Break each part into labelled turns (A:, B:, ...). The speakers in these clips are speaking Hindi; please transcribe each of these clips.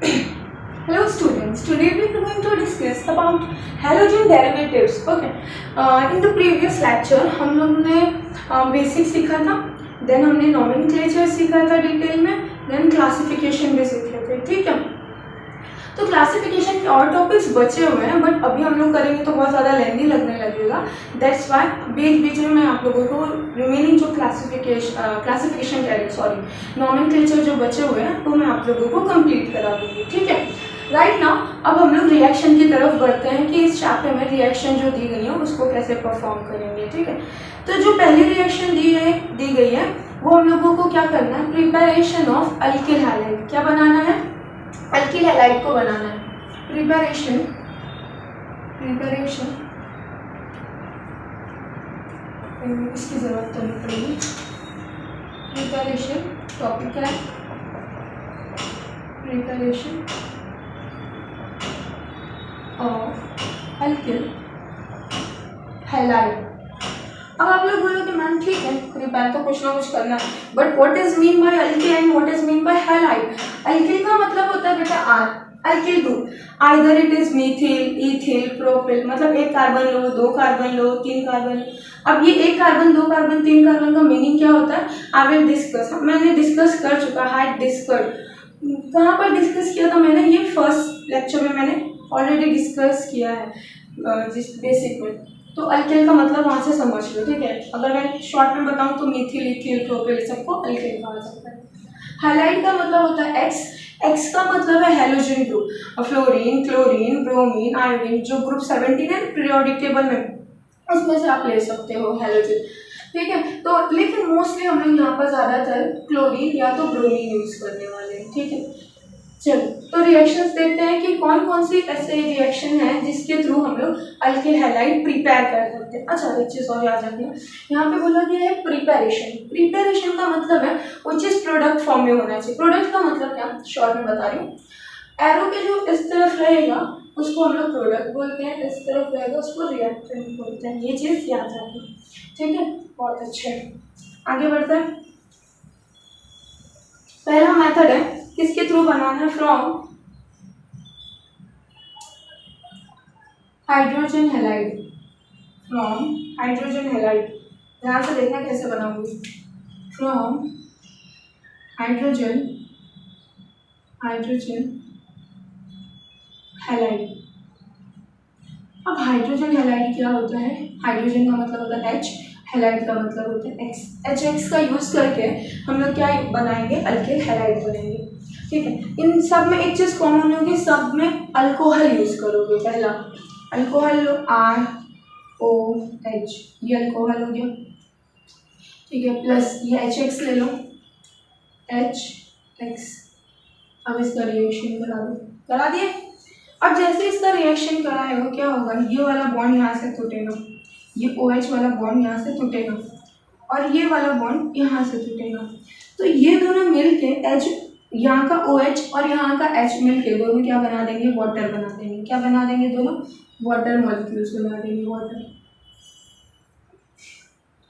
A: Hello students, today we are going to discuss about halogen derivatives. Okay. In the previous lecture हम लोग ने बेसिक सीखा था, देन हमने नॉमेनक्लेचर सीखा था डिटेल में, देन क्लासिफिकेशन भी सीखे थे. ठीक है, तो क्लासिफिकेशन के और टॉपिक्स बचे हुए हैं, बट अभी हम लोग करेंगे तो बहुत ज़्यादा लेंदी लगने लगेगा. दैट्स वाई बीच बीच में मैं आप लोगों को रिमेनिंग जो क्लासिफिकेशन कह रही सॉरी नॉमेनक्लेचर जो बचे हुए हैं वो मैं आप लोगों को कंप्लीट करा दूँगी. ठीक है, राइट नाउ अब हम लोग रिएक्शन की तरफ बढ़ते हैं कि इस चैप्टर में रिएक्शन जो दी गई है उसको कैसे परफॉर्म करेंगे. ठीक है, तो जो पहली रिएक्शन दी गई है वो हम लोगों को क्या करना है, प्रिपरेशन ऑफ अल्किल हैलाइड. क्या बनाना है, अल्किल हैलाइड को बनाना है. प्रिपरेशन इसकी जरूरत तो नहीं पड़ेगी. प्रिपरेशन टॉपिक है, प्रिपरेशन ऑफ अल्किल हैलाइड. अब आप लोग बोलोगे मैम ठीक है प्रिपेयर तो कुछ ना कुछ करना है, but what is mean by alkyl and what is mean by halide. Alkyl का मतलब होता है बेटा R, alkyl group. Either it is methyl, ethyl, propyl, मतलब एक कार्बन लो, दो कार्बन लो, तीन कार्बन लो. अब ये एक कार्बन, दो कार्बन, तीन कार्बन का मीनिंग क्या होता है आई विल डिस्कस. मैंने डिस्कस कर चुका है. कहाँ पर डिस्कस किया था मैंने, ये फर्स्ट लेक्चर में मैंने ऑलरेडी डिस्कस किया है जिस बेसिक में. तो अल्किल का मतलब वहाँ से समझ लो. ठीक है, अगर मैं शॉर्ट में बताऊँ तो मीथिल, इथिल, प्रोपिल सबको अल्किल कहा जाता है. हैलाइड का मतलब होता है एक्स. एक्स का मतलब है halogen group. Fluorine, chlorine, bromine, iodine, जो ग्रुप 17 है पीरियोडिक टेबल में उसमें से आप ले सकते हो हैलोजन. ठीक है, तो लेकिन मोस्टली हम लोग यहाँ पर ज़्यादातर क्लोरीन या तो ब्रोमीन यूज करने वाले हैं. ठीक है, चलो तो रिएक्शंस देखते हैं कि कौन कौन सी ऐसे रिएक्शन है जिसके थ्रू हम लोग अल्किल हैलाइड प्रिपेयर कर सकते हैं. अच्छा एक चीज़ और याद रखना, यहाँ पे बोला गया है प्रिपेरेशन. प्रिपेरेशन का मतलब है वो चीज़ प्रोडक्ट फॉर्म में होना चाहिए. प्रोडक्ट का मतलब क्या, शॉर्ट में बता रही हूँ. एरो के जो इस तरफ रहेगा उसको हम लोग प्रोडक्ट बोलते हैं, इस तरफ रहेगा उसको रिएक्टेंट बोलते हैं. ये चीज़ याद रखना. ठीक है, बहुत अच्छे. आगे बढ़ते हैं. पहला मेथड है किसके थ्रू बनाना है, from hydrogen halide. From hydrogen halide, ध्यान से देखना कैसे बनाऊंगी. From hydrogen halide. अब हाइड्रोजन हैलाइड क्या होता है, हाइड्रोजन का मतलब होता है H, हैलाइड का मतलब होता है X. HX का यूज करके हम लोग क्या बनाएंगे, अल्किल हैलाइड बनाएंगे. ठीक है, इन सब में एक चीज कॉमन होगी, सब में अल्कोहल यूज करोगे. पहला अल्कोहल लो, ROH, ये अल्कोहल हो गया. ठीक है, प्लस ये HX ले लो, HX. अब इसका रिएक्शन करा दिए. अब जैसे इसका रिएक्शन कराएगा क्या होगा, ये वाला बॉन्ड यहाँ से टूटेगा, ये OH वाला बॉन्ड यहाँ से टूटेगा और ये वाला बॉन्ड यहाँ से टूटेगा. तो ये दोनों मिलके H, यहाँ का OH और यहाँ का H मिलके दोनों क्या बना देंगे, वाटर बना देंगे. क्या बना देंगे, दोनों वाटर मॉलिक्यूल्स बना देंगे, वाटर.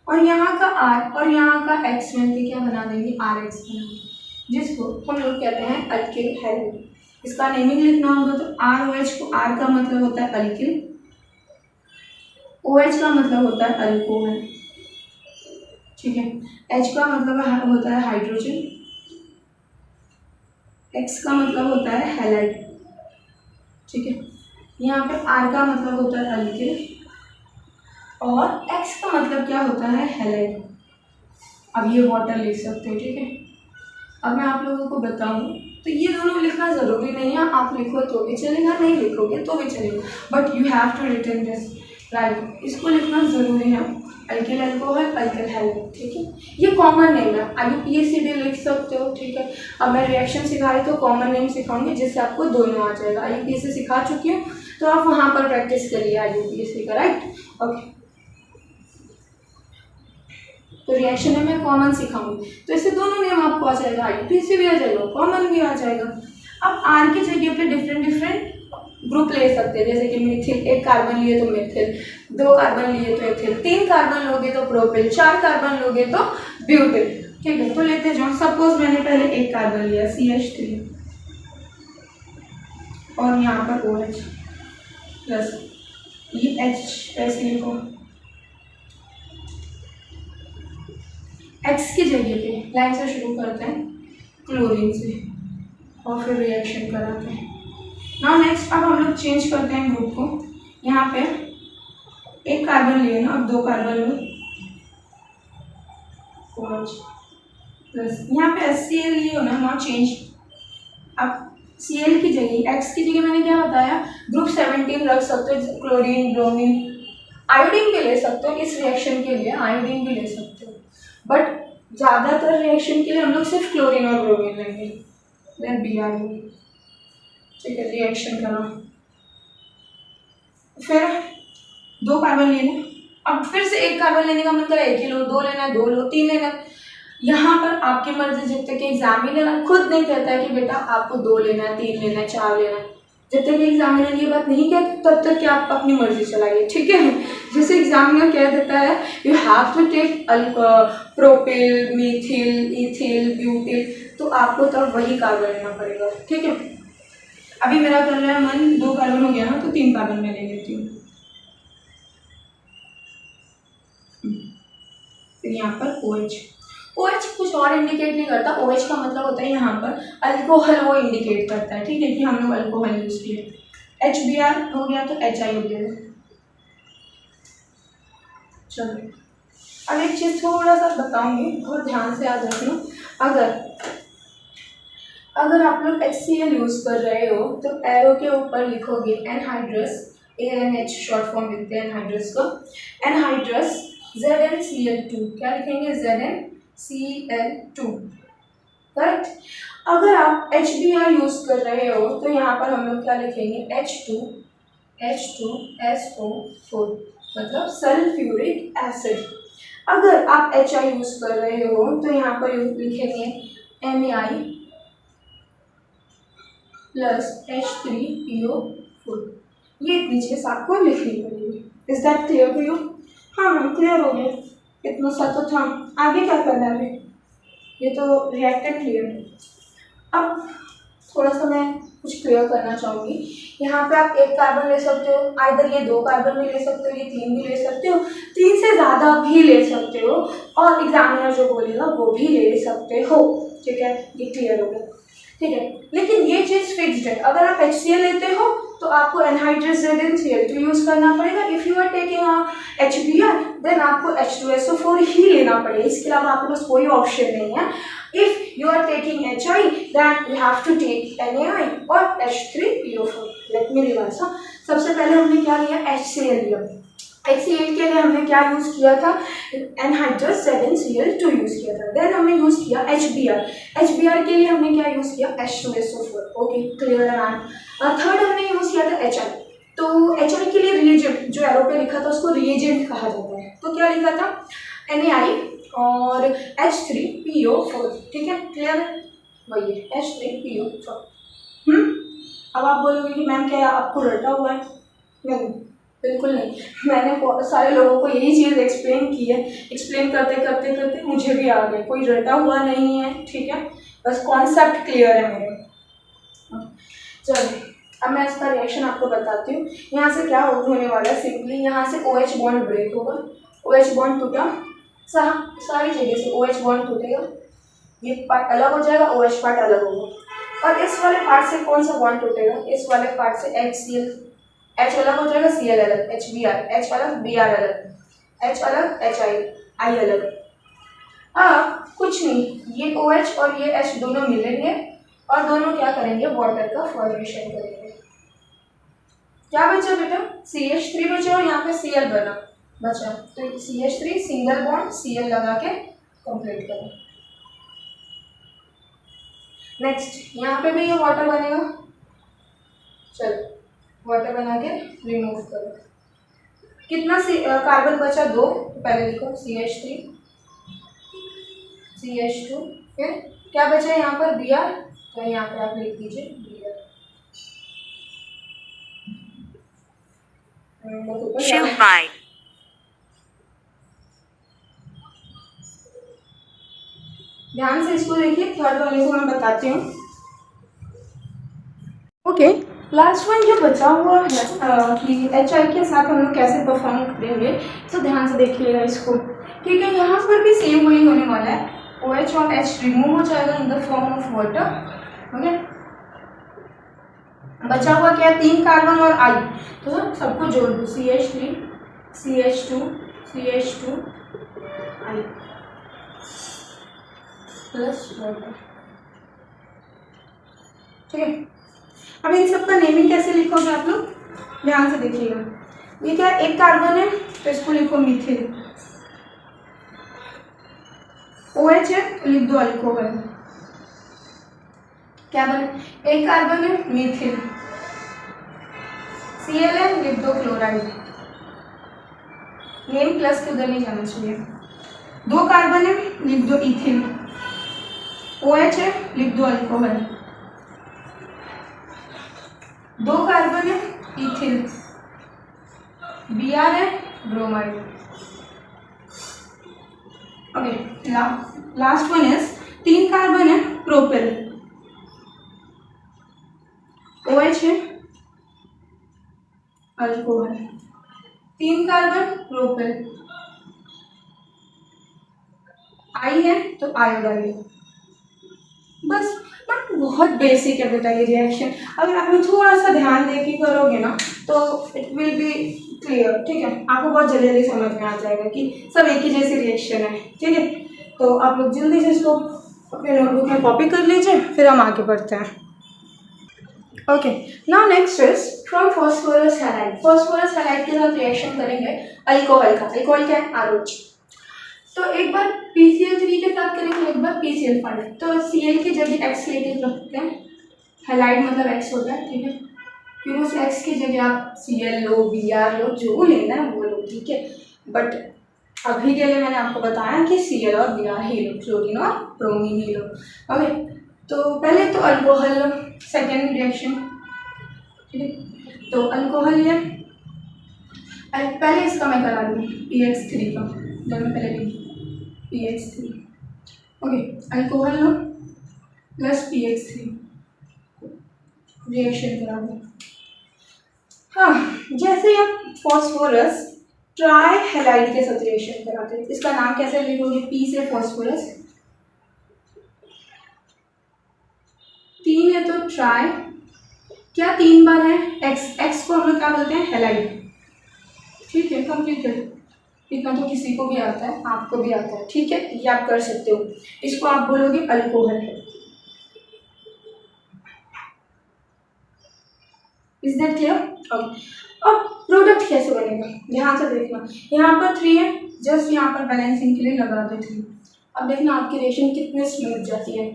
A: और यहाँ का R और यहाँ का X मिलके क्या बना देंगे, RX बना देंगे, जिसको हम लोग कहते हैं अल्किल हैलाइड. इसका नेमिंग लिखना होगा तो ROH को, R का मतलब होता है अल्किल, OH का मतलब होता है अल्कोहल. ठीक है, H का मतलब होता है हाइड्रोजन, X का मतलब होता है हैलाइड. ठीक है, यहाँ पे R का मतलब होता है अल्किल और X का मतलब क्या होता है, हैलाइड. अब ये वाटर लिख सकते हो. ठीक है, अब मैं आप लोगों को बताऊं तो ये दोनों लिखना ज़रूरी नहीं है, आप लिखो तो भी चलेगा, नहीं लिखोगे तो भी चलेगा, but you have to written this right. इसको लिखना ज़रूरी है, अल्किल अल्कोहल, अल्किल हैलाइड. ठीक है, ये कॉमन नेम है, IUPAC भी लिख सकते हो. ठीक है, अब मैं रिएक्शन सिखा रही तो कॉमन नेम सिखाऊंगी जिससे आपको दोनों आ जाएगा. IUPAC सिखा चुकी हूँ तो आप वहाँ पर प्रैक्टिस करिए IUPAC का. Right, okay. तो रिएक्शन में मैं कॉमन सिखाऊंगी तो इससे दोनों नेम आपको आ जाएगा, IUPAC भी आ जाएगा, कॉमन भी आ जाएगा. अब R की जगह पे डिफरेंट ग्रुप ले सकते हैं, जैसे कि मिथिल, एक कार्बन लिए तो मिथिल, दो कार्बन लिए तो एथिल, तीन कार्बन लोगे तो प्रोपिल, चार कार्बन लोगे तो ब्यूटिल. ठीक है, तो लेते जाओ. सपोज मैंने पहले एक कार्बन लिया CH3, और यहाँ पर OH प्लस ये H ऐसे लिखो, X की जगह पे लाइन से शुरू करते हैं क्लोरीन से और फिर रिएक्शन कराते हैं। नाउ नेक्स्ट अब हम लोग चेंज करते हैं ग्रुप को। यहाँ पे एक कार्बन लिए ना, अब 2 कार्बन लो OH प्लस यहाँ पे HCl लिए हो ना, नाउ चेंज। अब Cl की जगह X की जगह मैंने क्या बताया, ग्रुप 17 रख सकते हो, क्लोरीन ब्रोमीन आयोडीन भी ले सकते हो, इस रिएक्शन के लिए आयोडीन भी ले सकते हो, बट ज़्यादातर रिएक्शन के लिए हम लोग सिर्फ क्लोरीन और ब्रोमीन लेंगे। देन Br, ठीक है, रिएक्शन करो, फिर 2 कार्बन लेना। अब फिर से 1 कार्बन लेने का मन करे 1 ही लो, 2 लेना 2 लो, 3 लेना। यहाँ पर आपकी मर्जी, जब तक एग्जामिनर खुद नहीं कहता है कि बेटा आपको 2 लेना है, 3 लेना है, 4 लेना है, जब तक एग्जामिनर ये बात नहीं कहता तब तक कि आप अपनी मर्जी चलाइए, ठीक है। जैसे एग्जामिनर कह देता है you have to take propyl, methyl, ethyl, butyl, तो आपको तब वही कार्बन लेना पड़ेगा, ठीक है। अभी मेरा कर रहा है मन 2 कार्बन हो गया ना, तो 3 कार्बन मैं ले लेती हूँ। फिर यहाँ पर OH कुछ और इंडिकेट नहीं करता, OH का मतलब होता है यहाँ पर अल्कोहल, वो इंडिकेट करता है, ठीक है, कि हम लोग अल्कोहल यूज किए। HBr हो गया तो HI हो गया। चलो अब एक चीज़ थोड़ा सा बताऊंगी, बहुत ध्यान से याद रखना। अगर आप लोग HCl यूज कर रहे हो तो एरो के ऊपर लिखोगे एनहाइड्रस, ANH शॉर्ट फॉर्म लिखते हैं एनहाइड्रस को, एनहाइड्रस ZnCl2, क्या लिखेंगे, ZnCl2, करेक्ट। अगर आप HBr यूज कर रहे हो तो यहाँ पर हम लोग क्या लिखेंगे, H2SO4, मतलब सल्फ्यूरिक एसिड। अगर आप HI यूज कर रहे हो तो यहाँ पर लिखेंगे MAI प्लस H3PO4। ये इतनी चीज आपको लिखनी पड़ेगी। Is that clear to you? हाँ मैम क्लियर हो गया, इतना सा तो था। आगे क्या करना है, ये तो रिएक्टेंट क्लियर है। अब थोड़ा सा मैं कुछ क्लियर करना चाहूँगी। यहाँ पे आप 1 कार्बन ले सकते हो, आइदर ये 2 कार्बन भी ले सकते हो, ये 3 भी ले सकते हो, 3 से ज़्यादा भी ले सकते हो, और एग्जामिनर जो बोलेगा वो भी ले सकते हो, ठीक है। ये क्लियर हो गया, ठीक है। लेकिन ये चीज़ फिक्स्ड है, अगर आप HCl लेते हो तो आपको एनहाइड्रस ZnCl2 यूज करना पड़ेगा। If you are taking HBr then आपको H2SO4 ही लेना पड़ेगा, इसके अलावा आपके पास कोई ऑप्शन नहीं है। If you are taking HI, then you have to take NaI और H3PO4. Let me revise. सबसे पहले हमने क्या लिया, HCl लिया। HCl के लिए हमने क्या यूज किया था, एनहाइड्रस ZnCl2 यूज किया था। देन हमने यूज किया HBr। HBr के लिए हमने क्या यूज किया, H2SO4। ओके क्लियर है मैम। थर्ड हमने यूज किया था HI। तो HI के लिए रिएजेंट, जो एरो पे लिखा था उसको रिएजेंट कहा जाता है, तो क्या लिखा था, NaI और H3PO4, ठीक है, क्लियर है, वही है H3PO4। अब आप बोलोगे कि मैम क्या आपको रटा हुआ है? नहीं, बिल्कुल नहीं, मैंने सारे लोगों को यही चीज़ एक्सप्लेन की है, एक्सप्लेन करते करते करते मुझे भी आ गए, कोई रटा हुआ नहीं है, ठीक है, बस कॉन्सेप्ट क्लियर है मेरे। चलिए अब मैं इसका रिएक्शन आपको बताती हूँ। यहाँ से क्या होने वाला है, सिंपली यहाँ से OH बॉन्ड ब्रेक होगा, OH बॉन्ड टूटा, सारी जगह से OH बॉन्ड टूटेगा, ये पार्ट अलग हो जाएगा, OH पार्ट अलग होगा, और इस वाले पार्ट से कौन सा बॉन्ड टूटेगा, इस वाले पार्ट से HCl, H अलग हो जाएगा, Cl अलग, HBr, H अलग, Br अलग, H अलग, HI, I अलग। अब कुछ नहीं, ये OH और ये H दोनों मिलेंगे और दोनों क्या करेंगे, वाटर का फॉर्मेशन करेंगे। क्या बचा बेटा, CH3 बचा और यहाँ पे Cl बचा, तो CH3 सिंगल बॉन्ड Cl लगा के कंप्लीट करें। नेक्स्ट यहाँ पे भी ये वाटर बनेगा, चलो वाटर बना के रिमूव करो। कितना कार्बन बचा, 2, पहले लिखो CH3 CH2, फिर क्या बचा यहाँ पर Br, तो यहाँ पे आप लिख दीजिए Br। ध्यान से इसको देखिए, थर्ड वाले को मैं बताती हूँ। ओके लास्ट वन जो बचा हुआ है कि HI के साथ हम लोग कैसे परफॉर्म करेंगे, तो ध्यान से देखिएगा इसको। ठीक है, यहाँ पर भी सेम वही होने वाला है, OH और H रिमूव हो जाएगा in the form of water. Okay, बचा हुआ क्या है, 3 कार्बन और I, तो सबको जोड़ दो, CH3 CH2 CH2 I plus water. ठीक है, अब इन सबका नेमिंग कैसे लिखोगे आप लोग, ध्यान से देखिएगा। ये क्या, एक कार्बन है तो इसको लिखो मीथिल, OH है तो लिख दो अल्कोहल। क्या बने, एक कार्बन है मीथिल, Cl है लिख दो क्लोराइड, नेम प्लस के उधर नहीं जाना चाहिए। 2 कार्बन है लिख दो इथिल, OH है लिख दो अल्कोहल, 2 कार्बन है इथिल, Br है bromide. Okay, last one is 3 carbon है प्रोपेल, OH है अल्कोहल, 3 कार्बन प्रोपेल, I है तो आयोडाइड। बस, बट बहुत बेसिक है बेटा ये रिएक्शन, अगर आप लोग थोड़ा सा ध्यान दे के करोगे ना तो इट विल बी क्लियर। ठीक है, आपको बहुत जल्दी जल्दी समझ में आ जाएगा कि सब एक ही जैसी रिएक्शन है। ठीक है, तो आप लोग जल्दी से इसको अपने नोटबुक में कॉपी कर लीजिए, फिर हम आगे बढ़ते हैं। Okay, now next is from phosphorus halide. Phosphorus halide के साथ रिएक्शन करेंगे अल्कोहल का। अल्कोहल क्या है, ROH। तो एक बार PCl3 के साथ करेंगे, एक बार PCl5। तो Cl की जगह X लेके रखते हैं, हैलाइड मतलब X होता है। ठीक है, फिर उस X की जगह आप Cl लो, Br लो, जो लेना है वो लो। ठीक है, बट अभी के लिए मैंने आपको बताया कि Cl और Br ही लो, क्लोरीन और ब्रोमीन ही लो। ओके, तो पहले तो अल्कोहल लो, सेकेंड रिएक्शन। ठीक है, तो अल्कोहल ये पहले इसका मैं करा दूँ PX3 का, जब मैं पहले लिखी PX3। ओके, अल्कोहल लो प्लस PX3 रिएक्शन करा दो। हाँ, जैसे ही आप फॉस्फोरस ट्राई हैलाइड के साथ रिएक्शन कराते हैं, इसका नाम कैसे लिखोगे, P से फॉस्फोरस, 3 है तो ट्राई, क्या 3 बार है, X को हम लोग क्या बोलते हैं, हैलाइड। ठीक है, कंप्लीट है, इतना तो किसी को भी आता है, आपको भी आता है। ठीक है, ये आप कर सकते हो। इसको आप बोलोगे alcohol. Is that clear? Okay, अब प्रोडक्ट कैसे बनेगा, ध्यान से देखना। यहाँ पर 3 है, जस्ट यहाँ पर बैलेंसिंग के लिए लगा दो 3। अब देखना आपकी रिएक्शन कितने स्मूथ जाती है।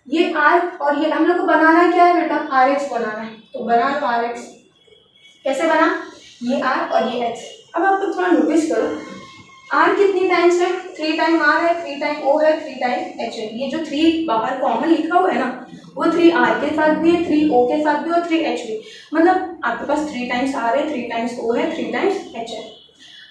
A: ये R और ये हम लोग को बनाना क्या है बेटा, RX बनाना है, तो बना लो RX। कैसे बना, ये R और ये X। अब आप लोग थोड़ा नोटिस करो, R कितनी टाइम्स है, 3 टाइम R है, 3 टाइम O है, 3 टाइम H है। ये जो 3 बाहर कॉमन लिखा हुआ है ना, वो 3 R के साथ भी है, 3 O के साथ भी और 3 H भी। मतलब आपके पास 3 टाइम्स R है, 3 टाइम्स O है, 3 टाइम्स H है।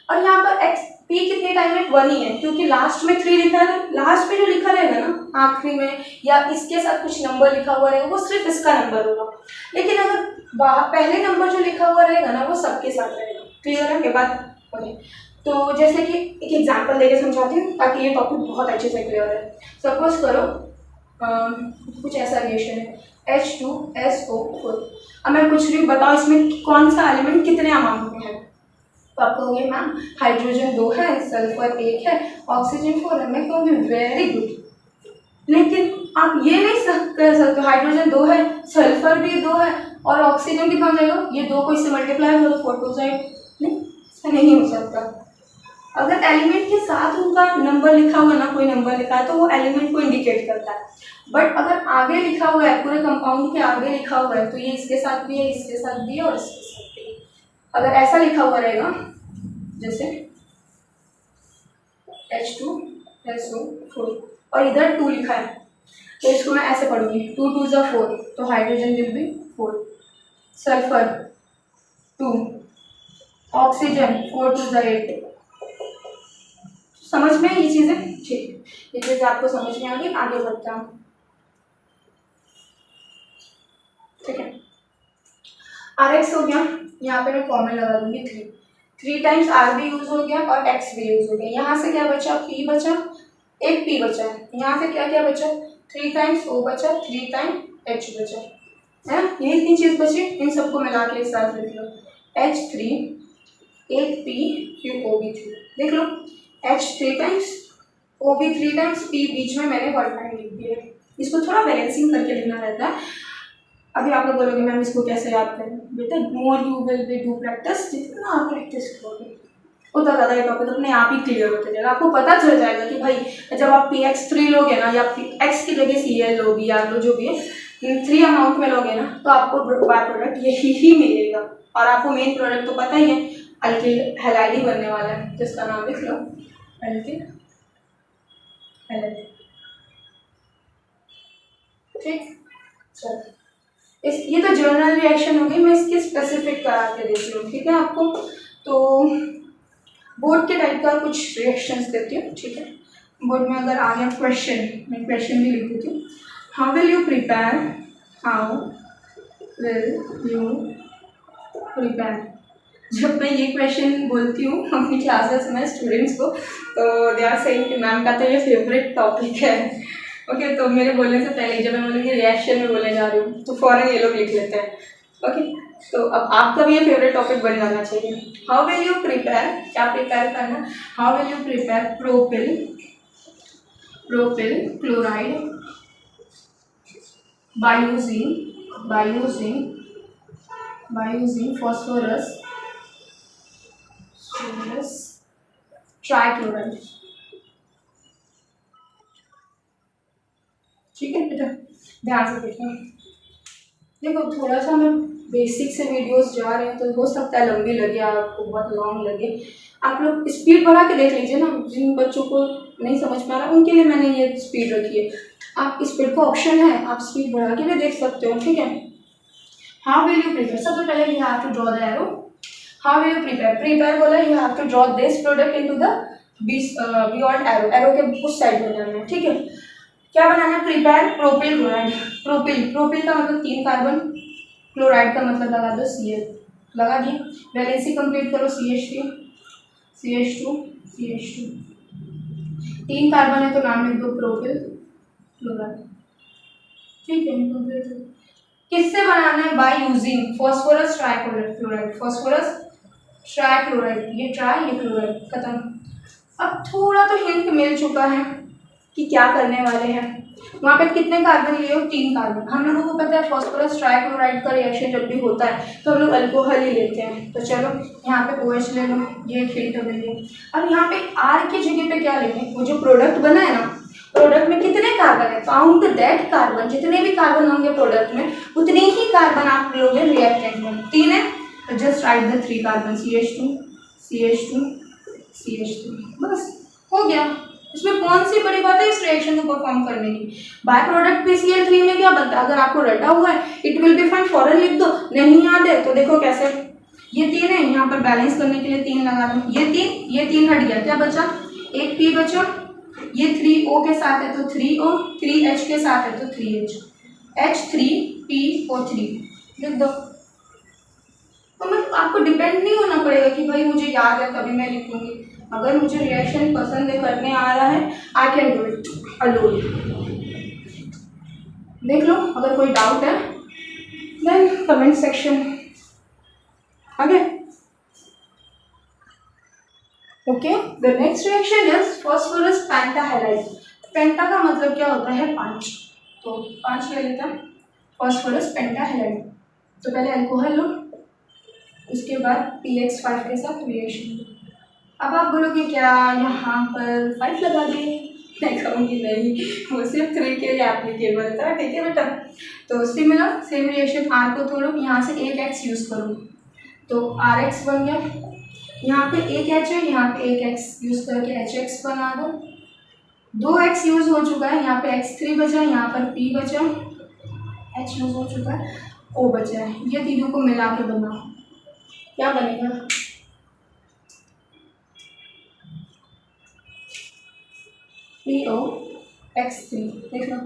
A: और यहाँ पर X P कितने टाइम है, 1 ही है, क्योंकि लास्ट में 3 लिखा है। लास्ट में जो लिखा रहेगा ना आखिरी में, या इसके साथ कुछ नंबर लिखा हुआ रहेगा, वो सिर्फ इसका नंबर होगा। लेकिन अगर पहले नंबर जो लिखा हुआ रहेगा ना, वो सबके साथ रहेगा। क्लियर है ये बात? ओके, तो जैसे कि एक एग्जांपल देके समझाती हूँ ताकि ये टॉपिक बहुत अच्छे से क्लियर है। सपोज करो कुछ ऐसा रिएक्शन है H2SO4। अब मैं पूछ रही हूँ, बताओ इसमें कौन सा एलिमेंट कितने अमाउंट में है। तो आप कहोगे मैम हाइड्रोजन 2 है, सल्फर 1 है, ऑक्सीजन 4 है। मैं कहूँगी वेरी गुड। लेकिन आप ये नहीं कह सकते हाइड्रोजन 2 है, सल्फर भी 2 है और ऑक्सीजन कितना हो जाएगा, ये 2 को इससे मल्टीप्लाई हो तो 4 टू साइड। नहीं, ऐसा नहीं हो सकता। अगर एलिमेंट के साथ उनका नंबर लिखा हुआ ना, कोई नंबर लिखा है तो वो एलिमेंट को इंडिकेट करता है। बट अगर आगे लिखा हुआ है, पूरे कंपाउंड के आगे लिखा हुआ है, तो ये इसके साथ भी है, इसके साथ भी है और इसके साथ भी है। अगर ऐसा लिखा हुआ रहेगा जैसे H2SO4 और इधर 2 लिखा है, तो इसको मैं ऐसे पढ़ूंगी 2 2 ज़ा 4, तो hydrogen will be 4, sulphur 2, oxygen 4 2 ज़ा 8। समझ में ये चीज़ें? ठीक, ये चीज़ें आपको समझ में आ गई, आगे बढ़ता हूँ। ठीक है, आर एक्स हो गया, यहाँ पे मैं कॉमन लगा दूंगी 3, 3 टाइम्स आर भी यूज हो गया और एक्स भी यूज हो गया। यहाँ से क्या बचा, पी बचा, एक पी बचा है। यहाँ से क्या क्या बचा, 3 टाइम्स ओ बचा, 3 टाइम एच बचा है। यही 3 चीज बची, इन सबको मिला के एक साथ लिख लो, H3, एक पी फिर ओ भी 3, देख लो H3 टाइम्स ओ भी 3 टाइम्स पी, बीच में मैंने 1 टाइम लिख दिया। इसको थोड़ा बैलेंसिंग करके लिखना रहता है। अभी आप लोग बोलोगे मैम इसको कैसे याद करें, बेटा more you will be do practice, जितना आप प्रैक्टिस करोगे उतना ज़्यादा ये टॉपिक अपने आप ही क्लियर होते जाएगा। आपको पता चल जाएगा कि भाई जब आप PX3 लोगे ना, या एक्स की जगह CL लोगी या लो जो भी है 3 अमाउंट में लोगे ना, तो आपको बाय प्रोडक्ट यही ही मिलेगा। और आपको मेन प्रोडक्ट तो पता ही है, अल्किल हैलाइड ही बनने वाला है, जिसका नाम लिख लो अल्किल हैलाइड। ठीक, चलो ये तो जनरल रिएक्शन हो गई, मैं इसकी स्पेसिफिक करा के देती हूँ, ठीक है आपको। तो बोर्ड के टाइप का कुछ रिएक्शंस देती हूँ, ठीक है। बोर्ड में अगर आ गया क्वेश्चन, मैं क्वेश्चन भी लिख देती हूँ। How will you prepare, how will you prepare. जब मैं ये क्वेश्चन बोलती हूँ अपनी क्लासेस में स्टूडेंट्स को, तो दे आर सेइंग कि मैम का तो ये फेवरेट टॉपिक है। ओके, तो मेरे बोलने से पहले जब मैं बोलूँगी रिएक्शन में बोलने जा रही हूँ, तो फ़ौरन ये लोग लिख लेते हैं। ओके, तो अब आपका भी ये फेवरेट टॉपिक बन जाना चाहिए। हाउ विल यू प्रिपेयर, क्या प्रिपेयर करना, how will you prepare propyl chloride by using phosphorus trichloride. ठीक है बेटा, ध्यान से देखना। देखो थोड़ा सा मैं बेसिक से वीडियोस जा रहे हैं, तो हो सकता है लंबी लगे, आपको बहुत लॉन्ग लगे। आप लोग स्पीड बढ़ा के देख लीजिए ना, जिन बच्चों को नहीं समझ पा रहा उनके लिए मैंने ये स्पीड रखी है। आप स्पीड का ऑप्शन है, आप स्पीड बढ़ा के भी देख सकते हो, ठीक है। हाउ विल यू प्रिपेयर, सबसे पहले you have to draw the arrow. How will you prepare बोला, you have to draw this product into the beyond arrow, arrow के उस साइड बनाना है, ठीक है। क्या बनाना है, प्रिपेयर प्रोपिल क्लोराइड। प्रोपिल का मतलब 3 कार्बन, क्लोराइड का मतलब लगा दो Cl, लगा दिए। वैलेंसी कंप्लीट करो, CH2 3 कार्बन है तो नाम लिख दो प्रोपिल क्लोराइड, ठीक है। किससे बनाना है, बाय यूजिंग फॉस्फोरस ट्राइक्लोराइड, ये ट्राई ये क्लोराइड, खत्म। अब थोड़ा तो हिंट मिल चुका है कि क्या करने वाले हैं। वहाँ पे कितने कार्बन लिए हो, 3 कार्बन। हम लोगों को पता है फॉस्फोरस ट्राइक्लोराइड का रिएक्शन जब भी होता है तो हम लोग अल्कोहल ही लेते हैं। तो चलो यहाँ पे OH ले लो, ये हिंट मिल गई। अब यहाँ पे R की जगह पे क्या लेंगे, वो जो प्रोडक्ट बना है ना, प्रोडक्ट में कितने कार्बन है, काउंट दैट कार्बन, जितने भी कार्बन होंगे प्रोडक्ट में उतने ही कार्बन आप लोगे रिएक्टेंट में। 3 है तो just right the 3 carbon, CH2 बस हो गया। इसमें कौन सी बड़ी बात है इस रिएक्शन को परफॉर्म करने की। बाय प्रोडक्ट PCl3 में क्या बनता है, अगर आपको रटा हुआ है इट विल बी फाइन, फॉरन लिख दो। नहीं याद है तो देखो कैसे, ये 3 है, यहाँ पर बैलेंस करने के लिए 3 लगा दो, ये 3 हट गया, क्या बचा, एक P बचा, ये 3O के साथ है तो 3O, 3H के साथ है तो 3H, H3PO3 लिख दो। तो मतलब आपको डिपेंड नहीं होना पड़ेगा कि भाई मुझे याद है तभी मैं लिखूंगी। अगर मुझे रिएक्शन पसंद है, करने आ रहा है, I can do it alone. देख लो, अगर कोई डाउट है then comment section. Okay okay, the next reaction is phosphorus pentahalide. Penta का मतलब क्या होता है, 5, तो 5 ले लेता है फॉस्फोरस पेंटाहैलाइड। तो पहले अल्कोहल लो, उसके बाद PX5 के साथ रिएक्शन। अब आप बोलोगे क्या यहाँ पर 5 लगा दिए, मैं कहूँगी नहीं, वो सिर्फ 3 के लिए एप्लीकेबल था, ठीक है बेटा। तो सिमिलर सेम रिएक्शन, R को तोड़ो, यहाँ से एक X यूज़ करो तो RX बन गया। यहाँ पे एक H है, यहाँ पे एक X यूज़ करके HX बना दो। 2 X यूज़ हो चुका है, यहाँ पे X3 बचा, यहाँ पर P बचा, H यूज़ हो चुका है, O बचा है। ये तीनों को मिला के बनाओ, क्या बनेगा, POX3, देख लो,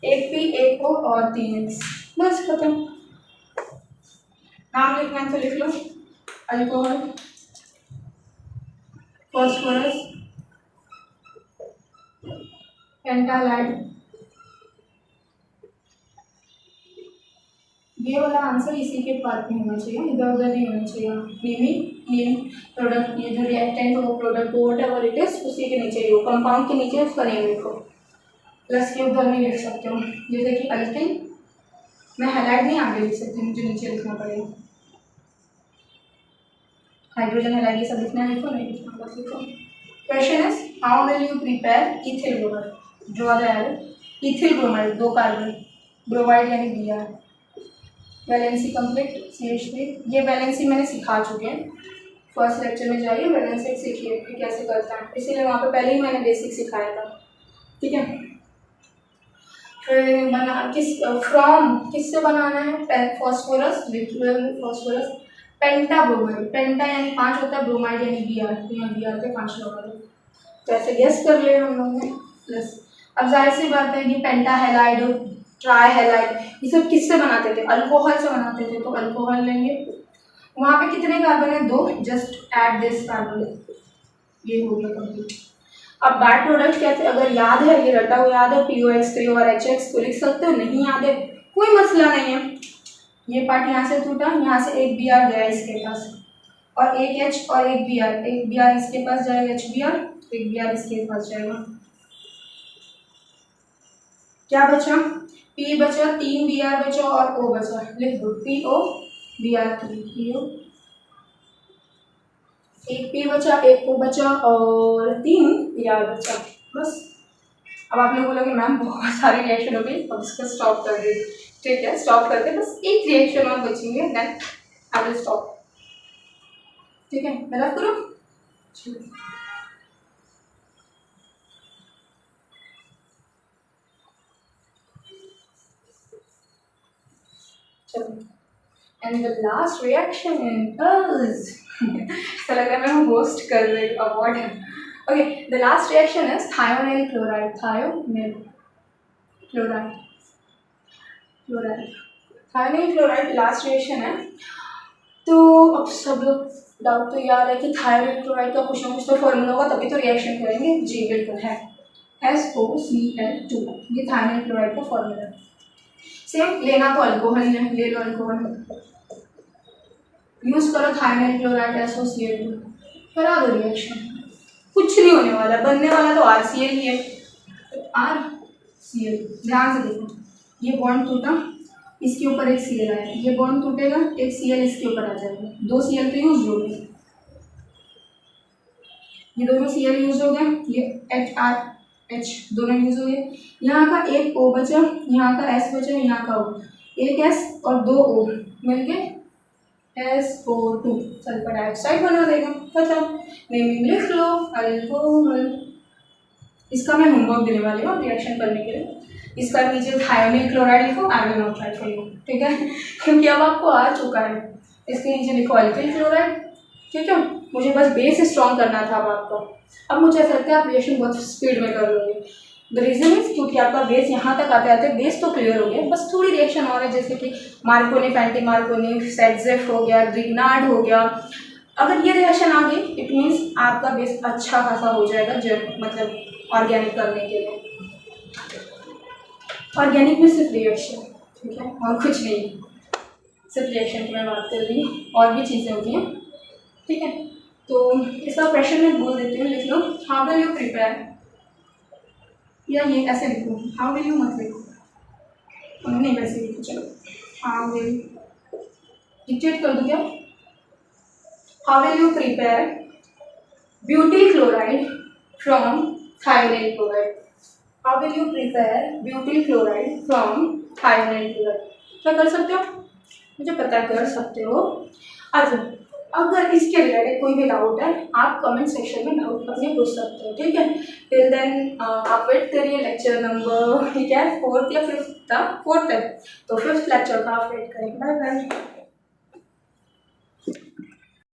A: एक P एक O और 3X, बस खत्म। नाम लिखना है तो लिख लो, अल्कोहल, फॉस्फोरस, पेंटालाइड। ये वाला आंसर इसी के पार्ट में होना चाहिए, इधर उधर नहीं होना चाहिए। नेम प्रोडक्ट, ये जो रिएक्टेंट हो, प्रोडक्ट हो, व्हाटएवर इट इज, उसी के नीचे हो, कंपाउंड के नीचे उसका नेम लिखो, प्लस के उधर नहीं लिख सकते हो। जैसे कि अल्किल, मैं हैलाइड नहीं आगे लिख सकती, मुझे नीचे लिखना पड़ेगा। हाइड्रोजन हैलाइड ये सब लिखना है, लिखो नहीं लिखना बस लिखो। Question is how will you prepare ethyl bromide, draw the arrow. Ethyl bromide, 2 carbon, bromide यानी Br, वैलेंसी कंप्लीट, CH3। ये वैलेंसी मैंने सिखा चुके हैं, फर्स्ट लेक्चर में जाइए वैलेंसी सीखिए कि कैसे करता है, इसीलिए वहाँ पे पहले ही मैंने बेसिक सिखाया था, ठीक है। फिर बना फ्रॉम किससे बनाना है, फॉस्फोरस, लिक्विड फॉस्फोरस, पेंटा ब्रोमाइड, पेंटा यानी 5 होता है, ब्रोमाइड यानी Br, तो यहाँ Br पे 5 लगा दो, तो ऐसे गेस कर लिया हम लोग ने। प्लस अब जाहिर सी बात है कि पेंटा हैलाइड, ट्राई हैलाइड, ये सब किससे बनाते थे, अल्कोहल से बनाते थे, तो अल्कोहल लेंगे। वहाँ पे कितने कार्बन है, 2, जस्ट ऐड दिस कार्बन, ये हो गया कंप्लीट। अब बैड प्रोडक्ट कैसे, अगर याद है, ये रटा हुआ याद है, POX3 और HX तो लिख सकते हो, नहीं याद है कोई मसला नहीं है। ये पार्ट यहाँ से टूटा, यहाँ से एक Br गया इसके पास, और एक H और एक Br, एक Br इसके पास जाएगा, HBr, एक Br इसके पास जाएगा, क्या बचा, P बचा, 3 Br बचा और O बचा, लिख दो PO Br3, PO, एक P बचा, एक O बचा और 3 Br बचा, बस। अब आप लोग बोलोगे मैम बहुत सारी रिएक्शन हो गई, अब इसको स्टॉप कर दे, ठीक है स्टॉप करते, बस एक रिएक्शन और बचेंगे, देन आई विल स्टॉप, ठीक है, गलत करो। चलो, and the last reaction is ऐसा लग रहा है मैं होस्ट कर रही हूँ, अवार्ड है। Okay, the last reaction is thionyl chloride, thionyl chloride, chloride, thionyl chloride last reaction है। तो अब सब लोग डाउट तो यार है कि थायोनिल क्लोराइड का कुछ ना कुछ तो फॉर्मूला होगा तभी तो रिएक्शन करेंगे, जी बिल्कुल है, SOCl2, ये थायोनिल क्लोराइड का फॉर्मूला है। सेम लेना तो अल्कोहल है, ले लो अल्कोहल, यूज करो थायोनिल क्लोराइड SOCl2, करा दो रिएक्शन, कुछ नहीं होने वाला, बनने वाला तो RCl ही है, RCl। ध्यान से देखो, ये बॉन्ड टूटा, इसके ऊपर एक Cl आया, ये बॉन्ड टूटेगा, एक Cl इसके ऊपर आ जाएगा, 2 Cl तो यूज हो गए, ये दोनों Cl यूज हो गए, ये HRH दोनों यूज हो गए, यहाँ का एक O बचा, यहाँ का S बचा, यहाँ का O, एक S और 2 O मिलके SO2 सल्फर डाइऑक्साइड बना देगा, खत्म, नेमिंग लिख लो अल्कोहल। इसका मैं होमवर्क देने वाली हूँ रिएक्शन करने के लिए, इसका नीचे थायोनिल क्लोराइड लिखो, I will not right for you, ठीक है क्योंकि अब आपको आ चुका है, इसके नीचे लिखो अल्किल क्लोराइड, ठीक है, मुझे बस बेस स्ट्रॉन्ग करना था अब आपको। अब मुझे ऐसा लगता है आप रिएक्शन बहुत स्पीड में कर लोगे, द रीजन इज क्योंकि आपका बेस यहाँ तक आते आते बेस तो क्लियर हो गया, बस थोड़ी रिएक्शन और है, जैसे कि मार्कोनिफ, एंटी मार्कोनिफ, सेटजेफ हो गया, ग्रिग्नार्ड हो गया, अगर ये रिएक्शन आ गई इट मीन्स आपका बेस अच्छा खासा हो जाएगा, जब मतलब ऑर्गेनिक करने के लिए, ऑर्गेनिक में सिर्फ रिएक्शन, ठीक है और कुछ नहीं, सिर्फ रिएक्शन की मैं बात कर रही हूँ, और भी चीज़ें होती हैं, ठीक है। तो इसका प्रश्न मैं बोल देती हूँ, लिख लो हाउ विल यू प्रिपेयर, या ये ऐसे लिखो, हाउ विल यू मत लिखो, नहीं वैसे लिखो, चलो हाउ विल, डिक्टेट कर दो क्या, how will you prepare butyl chloride from thionyl chloride, how will you prepare butyl chloride from thionyl chloride, क्या कर सकते हो, मुझे पता कर सकते हो। अच्छा, अगर इसके रिलेटेड कोई भी डाउट है आप कमेंट सेक्शन में डाउट अपने पूछ सकते हो, ठीक है। टिल देन आप वेट करिए, लेक्चर नंबर क्या है 4th या 5th था, 4th है, तो 5th लेक्चर का आप वेट करें, बाय बाय।